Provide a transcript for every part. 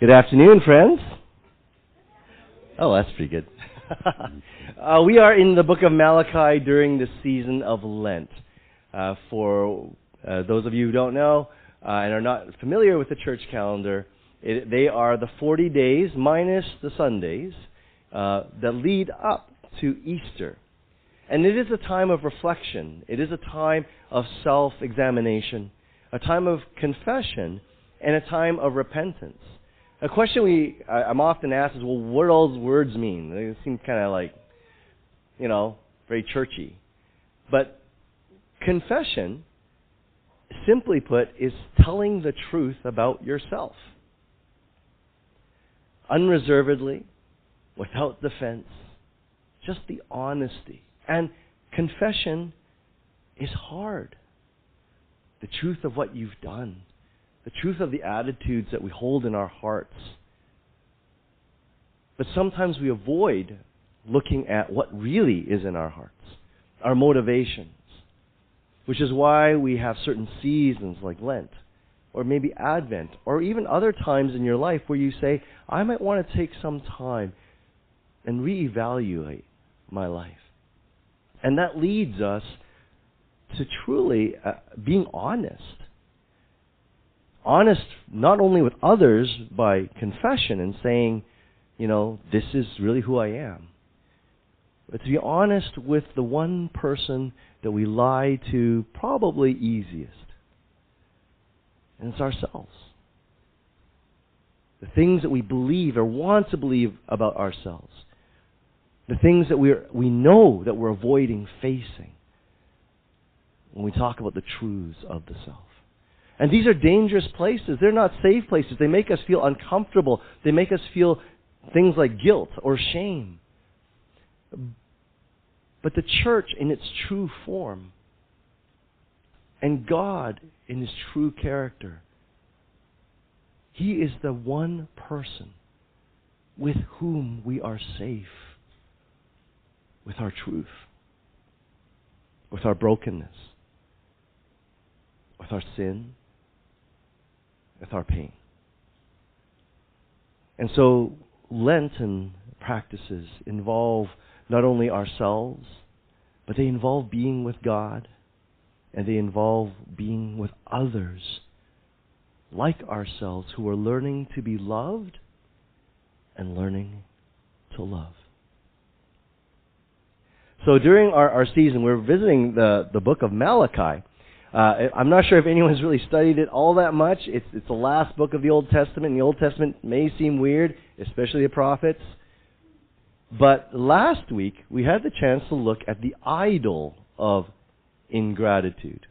Good afternoon, friends. Oh, that's pretty good. We are in the book of Malachi during the season of Lent. For those of you who don't know and are not familiar with the church calendar, they are the 40 days minus the Sundays that lead up to Easter. And it is a time of reflection. It is a time of self-examination, a time of confession, and a time of repentance. A question I'm often asked is, well, what do all those words mean? They seem kind of like, very churchy. But confession, simply put, is telling the truth about yourself. Unreservedly, without defense, just the honesty. And confession is hard. The truth of what you've done. The truth of the attitudes that we hold in our hearts. But sometimes we avoid looking at what really is in our hearts, our motivations, which is why we have certain seasons like Lent, or maybe Advent, or even other times in your life where you say, I might want to take some time and reevaluate my life. And that leads us to truly being honest. Honest not only with others by confession and saying, this is really who I am, but to be honest with the one person that we lie to probably easiest. And it's ourselves. The things that we believe or want to believe about ourselves. The things that we know that we're avoiding facing when we talk about the truths of the self. And these are dangerous places. They're not safe places. They make us feel uncomfortable. They make us feel things like guilt or shame. But the church in its true form and God in His true character, He is the one person with whom we are safe with our truth, with our brokenness, with our sin, with our pain. And so Lenten practices involve not only ourselves, but they involve being with God, and they involve being with others like ourselves who are learning to be loved and learning to love. So during our season, we're visiting the book of Malachi. I'm not sure if anyone's really studied it all that much. It's the last book of the Old Testament, and the Old Testament may seem weird, especially the prophets. But last week, we had the chance to look at the idol of ingratitude.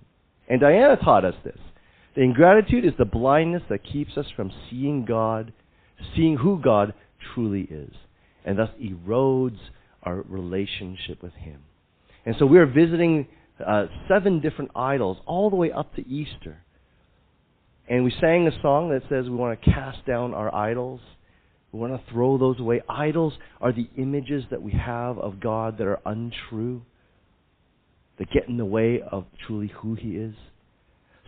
And Diana taught us this. The ingratitude is the blindness that keeps us from seeing God, seeing who God truly is, and thus erodes our relationship with Him. And so we are visiting 7 different idols all the way up to Easter. And we sang a song that says we want to cast down our idols. We want to throw those away. Idols are the images that we have of God that are untrue, that get in the way of truly who He is.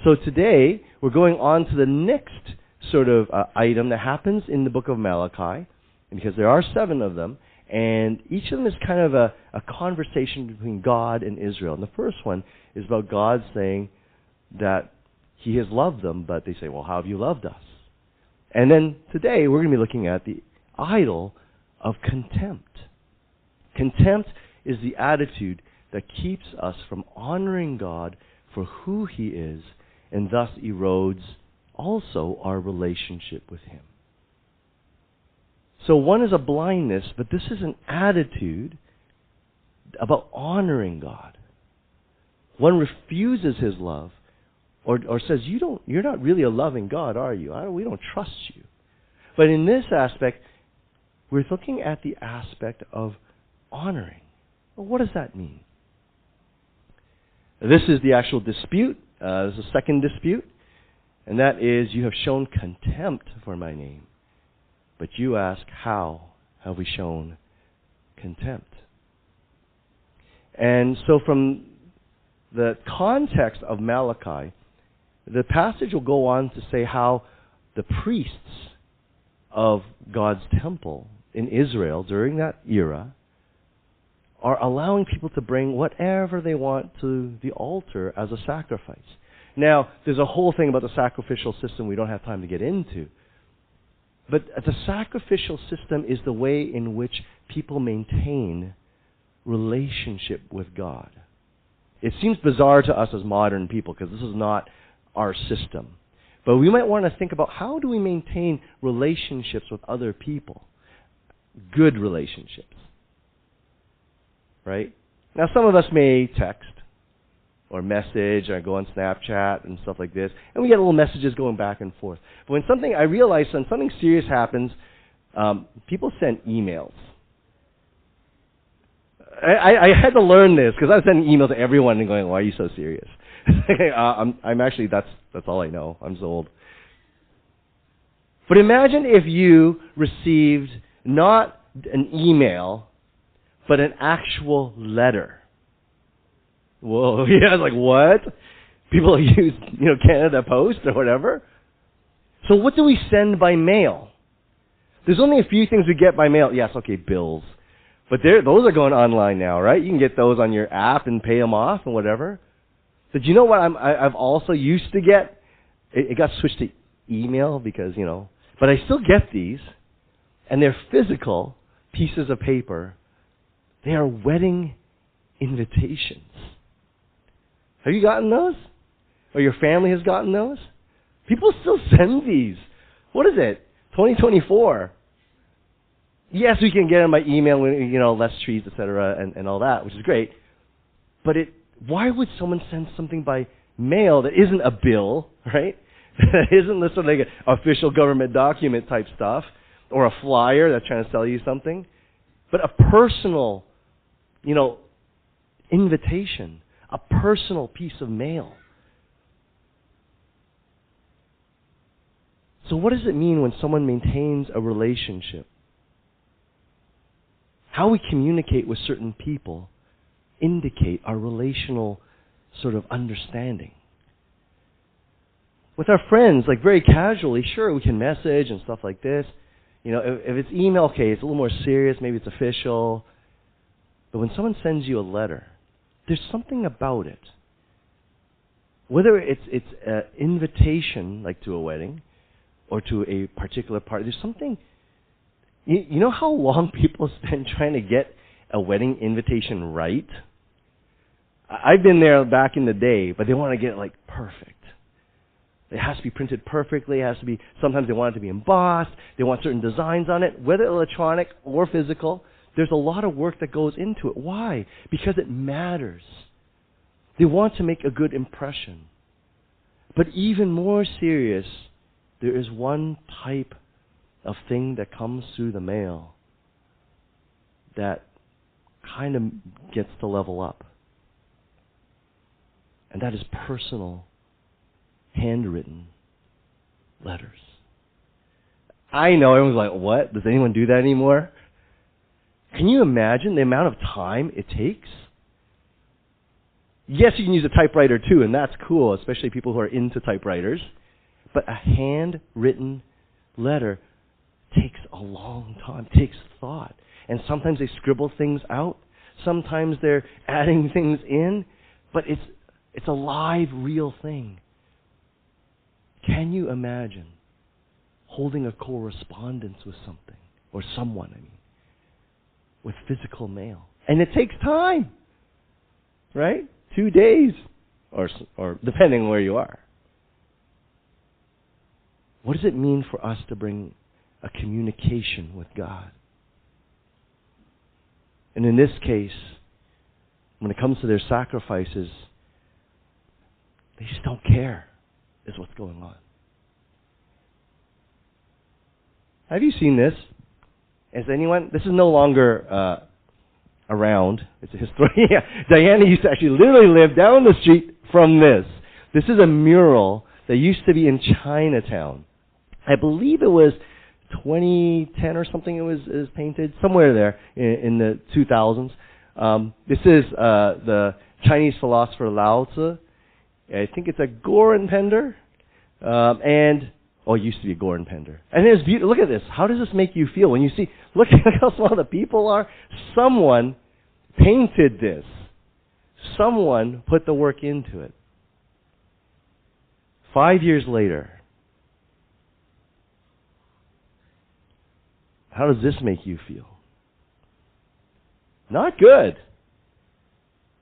So today, we're going on to the next sort of item that happens in the book of Malachi, because there are 7 of them, and each of them is kind of a conversation between God and Israel. And the first one is about God saying that He has loved them, but they say, well, how have you loved us? And then today we're going to be looking at the idol of contempt. Contempt is the attitude that keeps us from honoring God for who He is, and thus erodes also our relationship with Him. So one is a blindness, but this is an attitude about honoring God. One refuses His love, or says, you're not really a loving God, are you? We don't trust you. But in this aspect, we're looking at the aspect of honoring. Well, what does that mean? This is the actual dispute. This is the second dispute, and that is, you have shown contempt for my name. But you ask, how have we shown contempt? And so from the context of Malachi, the passage will go on to say how the priests of God's temple in Israel during that era are allowing people to bring whatever they want to the altar as a sacrifice. Now, there's a whole thing about the sacrificial system we don't have time to get into. But the sacrificial system is the way in which people maintain relationship with God. It seems bizarre to us as modern people because this is not our system. But we might want to think about how do we maintain relationships with other people? Good relationships. Right? Now, some of us may text or message or go on Snapchat and stuff like this, and we get little messages going back and forth. But I realize when something serious happens, people send emails. I had to learn this because I was sending emails to everyone and going, "Why are you so serious?" I'm actually that's all I know. I'm so old. But imagine if you received not an email, but an actual letter. Whoa, yeah, like what? People use, Canada Post or whatever. So what do we send by mail? There's only a few things we get by mail. Yes, okay, bills. But those are going online now, right? You can get those on your app and pay them off and whatever. But you know what I've also used to get? It got switched to email because, but I still get these, and they're physical pieces of paper. They are wedding invitations. Have you gotten those? Or your family has gotten those? People still send these. What is it? 2024. Yes, we can get them by email, less trees, etc., and all that, which is great. But why would someone send something by mail that isn't a bill, right? That isn't this sort of like an official government document type stuff, or a flyer that's trying to sell you something, but a personal, invitation, a personal piece of mail. So what does it mean when someone maintains a relationship? How we communicate with certain people indicate our relational sort of understanding. With our friends, like very casually, sure, we can message and stuff like this. If it's email, okay, it's a little more serious, maybe it's official. But when someone sends you a letter, there's something about it. Whether it's an invitation, like to a wedding, or to a particular party, there's something. You know how long people spend trying to get a wedding invitation right? I've been there back in the day, but they want to get it perfect. It has to be printed perfectly. It has to be. Sometimes they want it to be embossed. They want certain designs on it, whether electronic or physical. There's a lot of work that goes into it. Why? Because it matters. They want to make a good impression. But even more serious, there is one type of thing that comes through the mail that kind of gets to level up. And that is personal, handwritten letters. I know, everyone's like, what? Does anyone do that anymore? Can you imagine the amount of time it takes? Yes, you can use a typewriter too, and that's cool, especially people who are into typewriters. But a handwritten letter takes a long time, takes thought. And sometimes they scribble things out. Sometimes they're adding things in. But it's a live, real thing. Can you imagine holding a correspondence with something, or someone, with physical mail? And it takes time, right? 2 days, or depending on where you are. What does it mean for us to bring a communication with God? And in this case, when it comes to their sacrifices, they just don't care, is what's going on. Have you seen this? Has anyone? This is no longer around. It's a history. Diana used to actually literally live down the street from this. This is a mural that used to be in Chinatown. I believe it was 2010 or something. It was painted somewhere there in the 2000s. This is the Chinese philosopher Lao Tzu. I think it's a Goran Pender. And Oh, it used to be a Gordon Pender. And it's beautiful. Look at this. How does this make you feel when you see, look at how small the people are? Someone painted this. Someone put the work into it. 5 years later, how does this make you feel? Not good.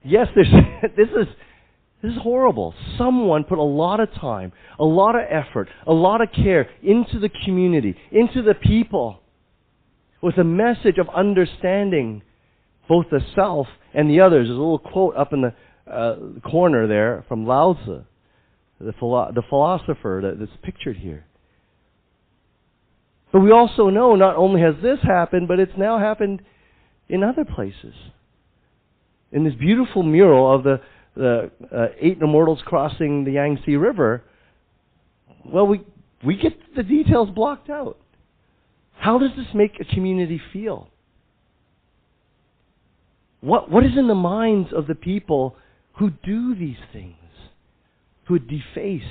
Yes, this is horrible. Someone put a lot of time, a lot of effort, a lot of care into the community, into the people, with a message of understanding both the self and the others. There's a little quote up in the corner there from Lao Tzu, the philosopher that's pictured here. But we also know not only has this happened, but it's now happened in other places. In this beautiful mural of the 8 immortals crossing the Yangtze River, well, we get the details blocked out. How does this make a community feel? What is in the minds of the people who do these things, who deface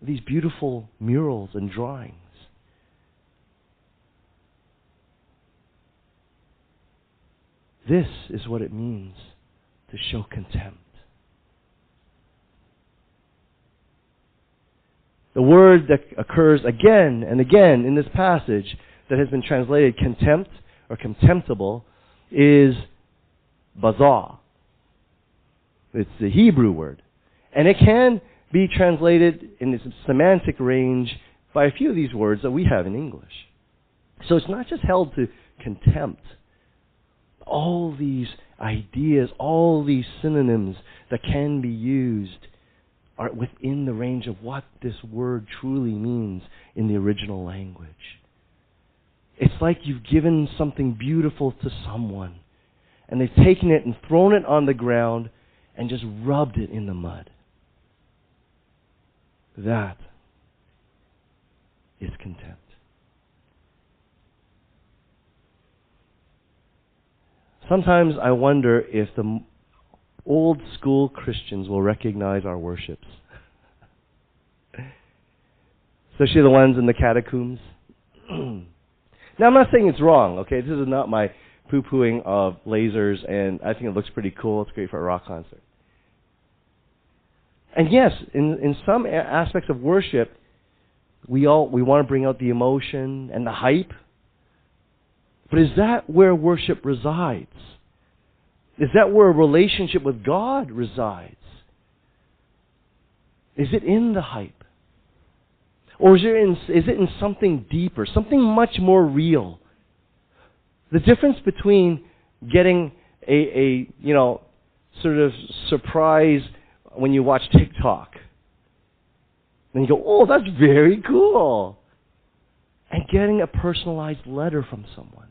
these beautiful murals and drawings? This is what it means to show contempt. The word that occurs again and again in this passage that has been translated contempt or contemptible is bazah. It's the Hebrew word. And it can be translated in its semantic range by a few of these words that we have in English. So it's not just held to contempt. All these ideas, all these synonyms that can be used are within the range of what this word truly means in the original language. It's like you've given something beautiful to someone, and they've taken it and thrown it on the ground and just rubbed it in the mud. That is contempt. Sometimes I wonder if the old school Christians will recognize our worships. Especially the ones in the catacombs. Now, I'm not saying it's wrong, okay? This is not my poo-pooing of lasers, and I think it looks pretty cool. It's great for a rock concert. And yes, in some aspects of worship, we want to bring out the emotion and the hype. But is that where worship resides? Is that where a relationship with God resides? Is it in the hype? Or is it in something deeper, something much more real? The difference between getting a sort of surprise when you watch TikTok, and you go, oh, that's very cool, and getting a personalized letter from someone.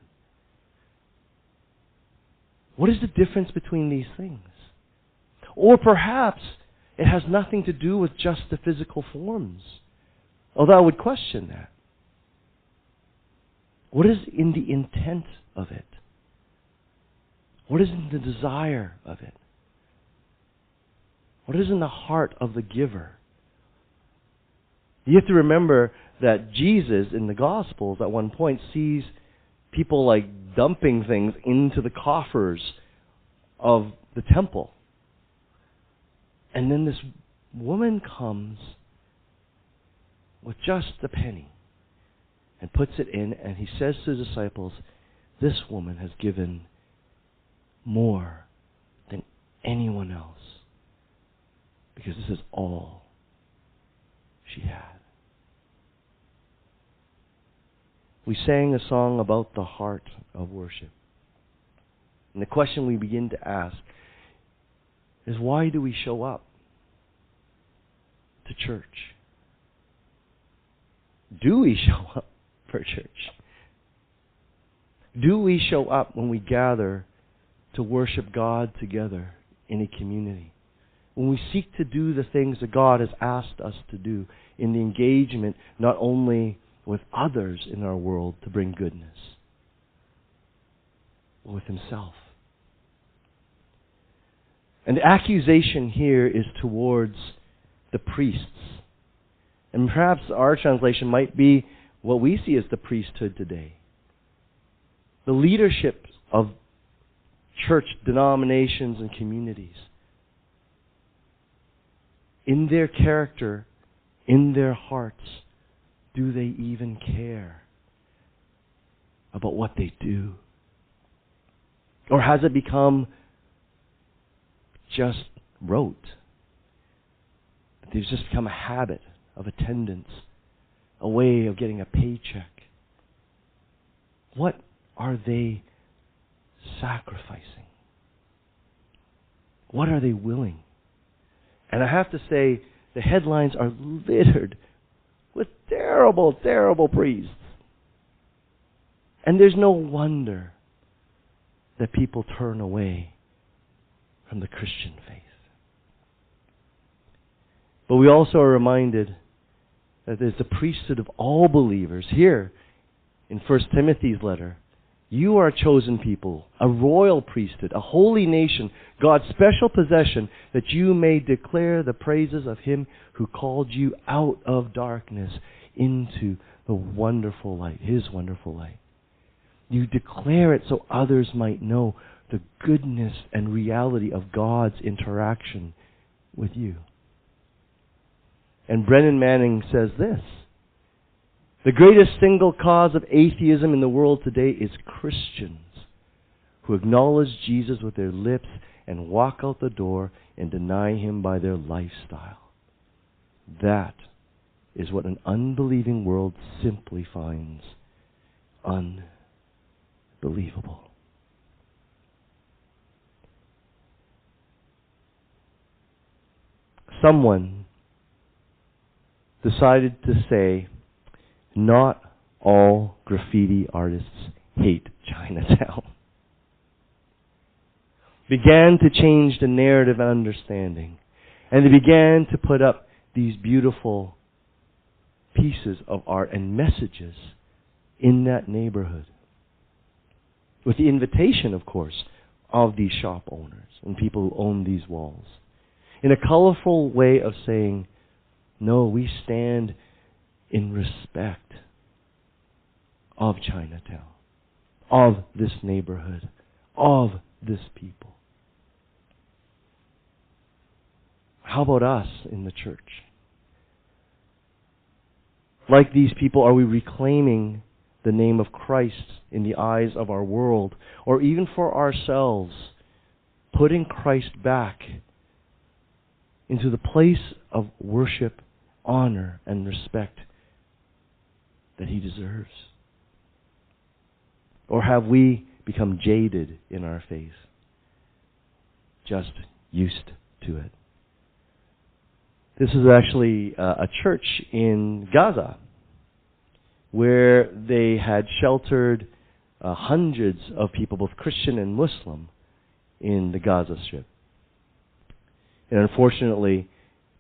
What is the difference between these things? Or perhaps it has nothing to do with just the physical forms, although I would question that. What is in the intent of it? What is in the desire of it? What is in the heart of the giver? You have to remember that Jesus in the Gospels at one point sees people like dumping things into the coffers of the temple. And then this woman comes with just a penny and puts it in, and he says to the disciples, this woman has given more than anyone else, because this is all she had. We sang a song about the heart of worship. And the question we begin to ask is, why do we show up to church? Do we show up for church? Do we show up when we gather to worship God together in a community? When we seek to do the things that God has asked us to do in the engagement not only with others in our world to bring goodness, but with Himself. And the accusation here is towards the priests And perhaps our translation might be what we see as the priesthood today. The leadership of church denominations and communities. In their character, in their hearts, do they even care about what they do? Or has it become just rote? There's just become a habit of attendance, a way of getting a paycheck. What are they sacrificing? What are they willing? And I have to say, the headlines are littered with terrible, terrible priests. And there's no wonder that people turn away from the Christian faith. But we also are reminded that there's the priesthood of all believers. Here, in 1 Timothy's letter, you are a chosen people, a royal priesthood, a holy nation, God's special possession, that you may declare the praises of Him who called you out of darkness into the wonderful light, His wonderful light. You declare it so others might know the goodness and reality of God's interaction with you. And Brennan Manning says this: the greatest single cause of atheism in the world today is Christians who acknowledge Jesus with their lips and walk out the door and deny Him by their lifestyle. That is what an unbelieving world simply finds unbelievable. Someone decided to say, not all graffiti artists hate Chinatown. Began to change the narrative and understanding. And they began to put up these beautiful pieces of art and messages in that neighborhood. With the invitation, of course, of these shop owners and people who own these walls. In a colorful way of saying, no, we stand in respect of Chinatown, of this neighborhood, of this people. How about us in the church? Like these people, are we reclaiming the name of Christ in the eyes of our world, or even for ourselves, putting Christ back into the place of worship, honor, and respect that He deserves? Or have we become jaded in our faith, just used to it? This is actually a church in Gaza where they had sheltered hundreds of people, both Christian and Muslim, in the Gaza Strip. And unfortunately,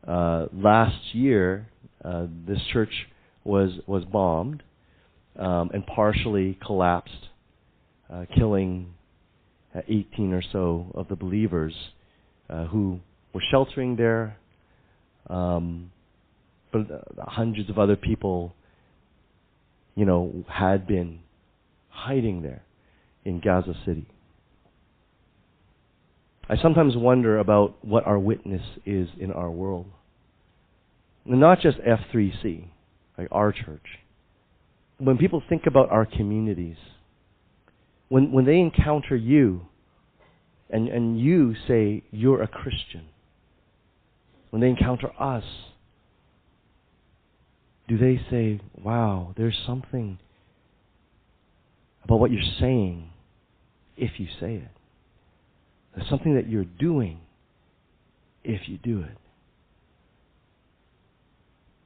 last year, this church was bombed and partially collapsed, killing 18 or so of the believers who were sheltering there. But hundreds of other people, had been hiding there in Gaza City. I sometimes wonder about what our witness is in our world. And not just F3C, like our church. When people think about our communities, when they encounter you, and you say you're a Christian, when they encounter us, do they say, wow, there's something about what you're saying if you say it? There's something that you're doing if you do it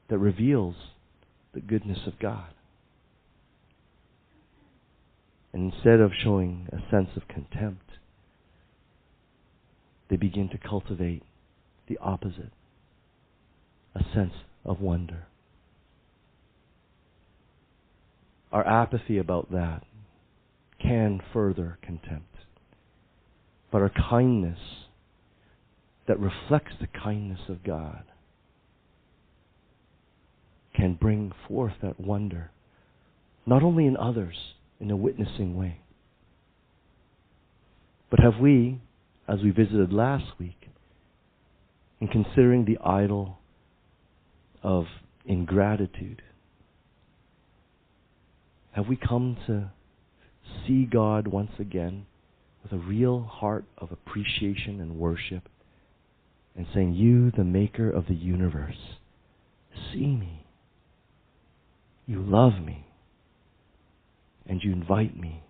that reveals the goodness of God. And instead of showing a sense of contempt, they begin to cultivate the opposite, a sense of wonder. Our apathy about that can further contempt. But our kindness that reflects the kindness of God can bring forth that wonder, not only in others, in a witnessing way. But have we, as we visited last week, in considering the idol of ingratitude, have we come to see God once again with a real heart of appreciation and worship and saying, you, the maker of the universe, see me. You love me. And you invite me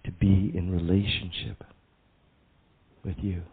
to be in relationship with you.